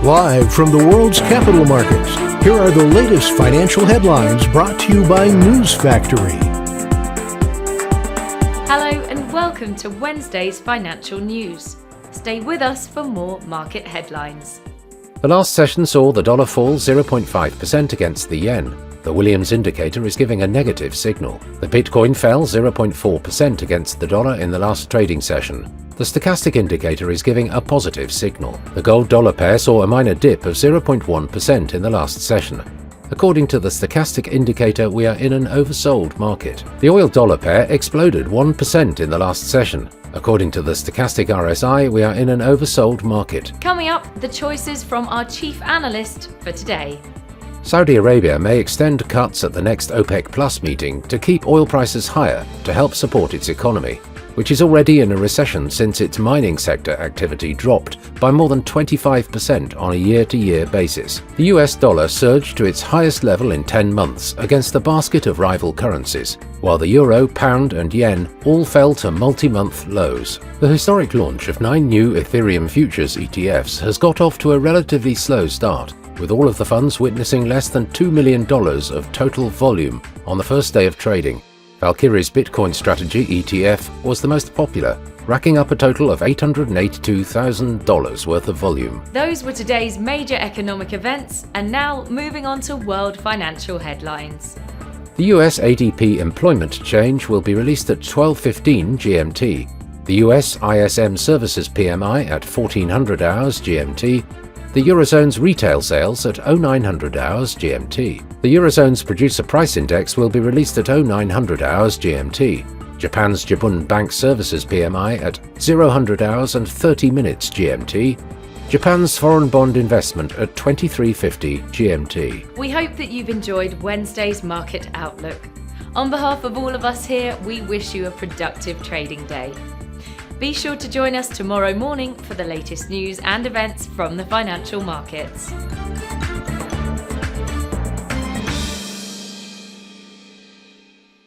Live from the world's capital markets, here are the latest financial headlines brought to you by News Factory. Hello and welcome to Wednesday's financial news. Stay with us for more market headlines. The last session saw the dollar fall 0.5% against the yen. The Williams indicator is giving a negative signal. The Bitcoin fell 0.4% against the dollar in the last trading session. The stochastic indicator is giving a positive signal. The gold-dollar pair saw a minor dip of 0.1% in the last session. According to the stochastic indicator, we are in an oversold market. The oil-dollar pair exploded 1% in the last session. According to the stochastic RSI, we are in an oversold market. Coming up, the choices from our chief analyst for today. Saudi Arabia may extend cuts at the next OPEC Plus meeting to keep oil prices higher to help support its economy, which is already in a recession since its mining sector activity dropped by more than 25% on a year-to-year basis. The US dollar surged to its highest level in 10 months against a basket of rival currencies, while the euro, pound and yen all fell to multi-month lows. The historic launch of 9 new Ethereum futures ETFs has got off to a relatively slow start, with all of the funds witnessing less than $2 million of total volume on the first day of trading. Valkyrie's Bitcoin Strategy ETF was the most popular, racking up a total of $882,000 worth of volume. Those were today's major economic events, and now moving on to world financial headlines. The US ADP employment change will be released at 12:15 GMT. The US ISM Services PMI at 1400 hours GMT. The Eurozone's retail sales at 0900 hours GMT. The Eurozone's Producer Price Index will be released at 0900 hours GMT. Japan's Jibun Bank Services PMI at 0000 hours and 30 minutes GMT. Japan's Foreign Bond Investment at 2350 GMT. We hope that you've enjoyed Wednesday's market outlook. On behalf of all of us here, we wish you a productive trading day. Be sure to join us tomorrow morning for the latest news and events from the financial markets.